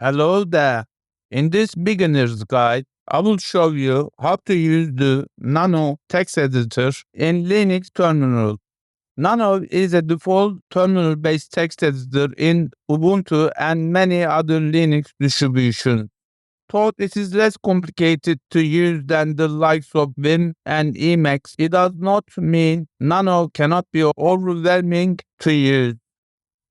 Hello there. In this beginner's guide, I will show you how to use the Nano text editor in Linux terminal. Nano is a default terminal-based text editor in Ubuntu and many other Linux distributions. Though it is less complicated to use than the likes of Vim and Emacs, it does not mean Nano cannot be overwhelming to use.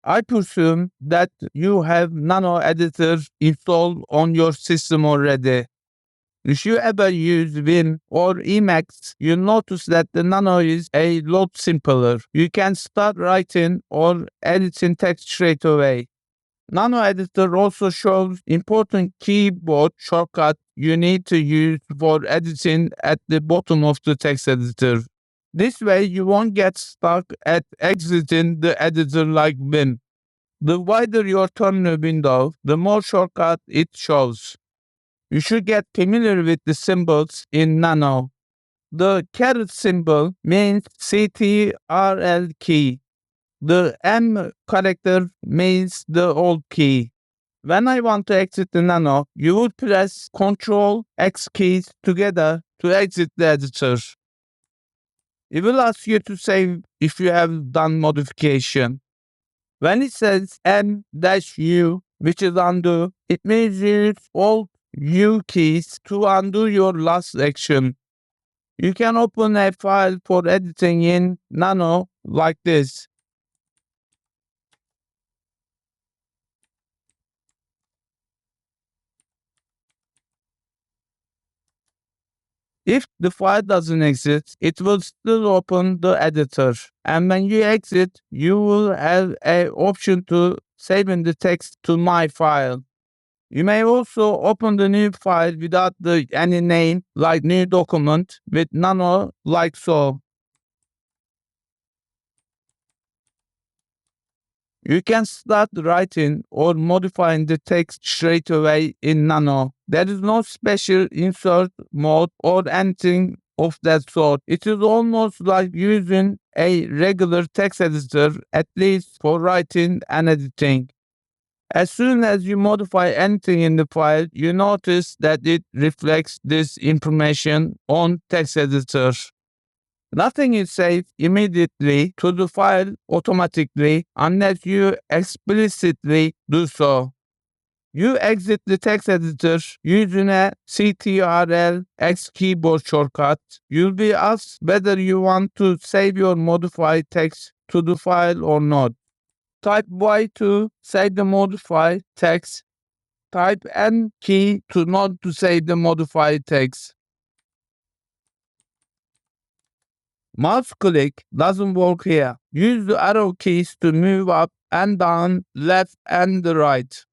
I presume that you have Nano editors installed on your system already. If you ever use Vim or Emacs, you'll notice that the Nano is a lot simpler. You can start writing or editing text straight away. Nano Editor also shows important keyboard shortcuts you need to use for editing at the bottom of the text editor. This way you won't get stuck at exiting the editor like Vim. The wider your terminal window, the more shortcut it shows. You should get familiar with the symbols in Nano. The caret symbol means CTRL key. The M character means the old key. When I want to exit the Nano, you would press Ctrl X keys together to exit the editor. It will ask you to save if you have done modification. When it says M-U, which is undo, it means use Alt U keys to undo your last action. You can open a file for editing in Nano like this. If the file doesn't exist, it will still open the editor. And when you exit, you will have an option to saving the text to my file. You may also open the new file without any name, like new document, with Nano, like so. You can start writing or modifying the text straight away in Nano. There is no special insert mode or anything of that sort. It is almost like using a regular text editor, at least for writing and editing. As soon as you modify anything in the file, you notice that it reflects this information on text editor. Nothing is saved immediately to the file automatically unless you explicitly do so. You exit the text editor using a CTRL X keyboard shortcut. You'll be asked whether you want to save your modified text to the file or not. Type Y to save the modified text. Type N key to not to save the modified text. Mouse click doesn't work here. Use the arrow keys to move up and down, left and right.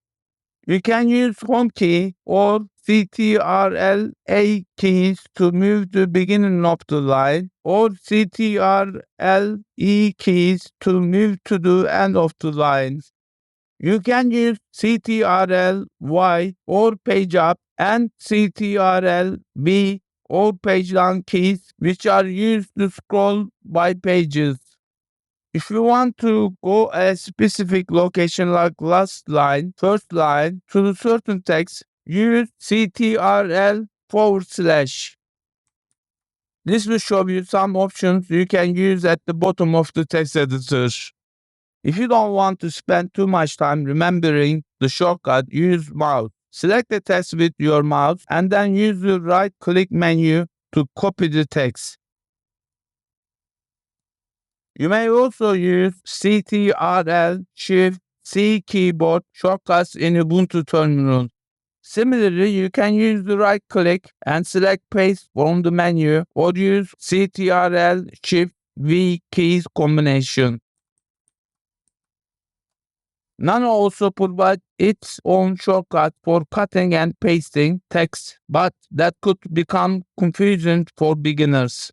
You can use Home key or CTRL A keys to move the beginning of the line, or CTRL E keys to move to the end of the line. You can use CTRL Y or page up and CTRL B or page down keys, which are used to scroll by pages. If you want to go a specific location like last line, first line, to the certain text, use CTRL /. This will show you some options you can use at the bottom of the text editor. If you don't want to spend too much time remembering the shortcut, use mouse. Select the text with your mouse and then use the right-click menu to copy the text. You may also use CTRL Shift C keyboard shortcuts in Ubuntu terminal. Similarly, you can use the right click and select paste from the menu or use CTRL Shift V keys combination. Nano also provides its own shortcut for cutting and pasting text, but that could become confusing for beginners.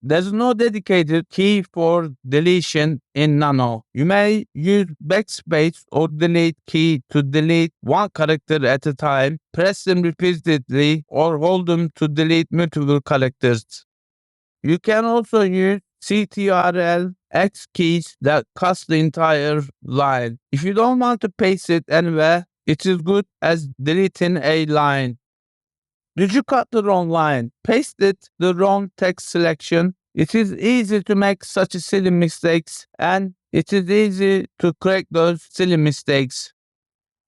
There's no dedicated key for deletion in Nano. You may use backspace or delete key to delete one character at a time, press them repeatedly, or hold them to delete multiple characters. You can also use CTRL X keys that cuts the entire line. If you don't want to paste it anywhere, It is good as deleting a line. Did you cut the wrong line? Pasted the wrong text selection? It is easy to make such silly mistakes, and it is easy to correct those silly mistakes.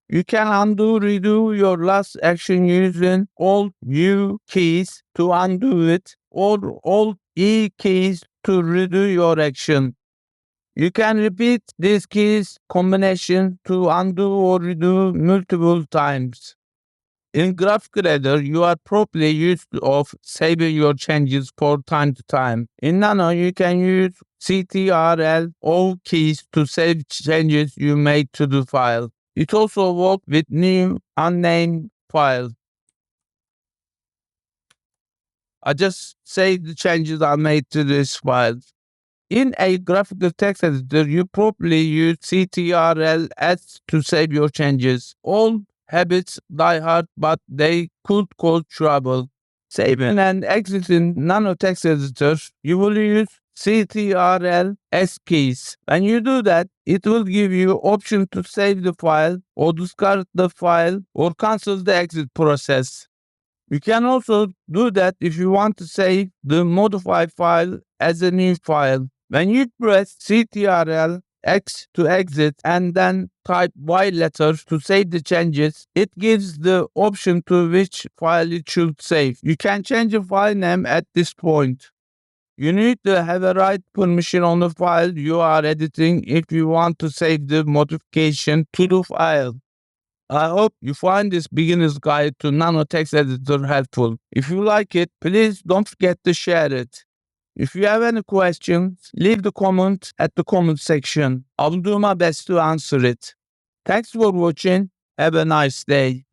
You can undo, redo your last action using Alt U keys to undo it, or Alt E keys to redo your action. You can repeat these keys combination to undo or redo multiple times. In Graphic Editor, you are probably used of saving your changes for time to time. In Nano, you can use Ctrl O keys to save changes you made to the file. It also works with new unnamed files. I just save the changes I made to this file. In a graphical text editor, you probably use Ctrl+S to save your changes. All habits die hard, but they could cause trouble. Saving and exiting Nano text editors, you will use Ctrl+S keys. When you do that, it will give you option to save the file or discard the file or cancel the exit process. You can also do that if you want to save the modified file as a new file. When you press Ctrl X to exit and then type Y letters to save the changes, it gives the option to which file it should save. You can change the file name at this point. You need to have a write permission on the file you are editing if you want to save the modification to the file. I hope you find this beginner's guide to Nano Text Editor helpful. If you like it, please don't forget to share it. If you have any questions, leave the comment at the comment section. I'll do my best to answer it. Thanks for watching. Have a nice day.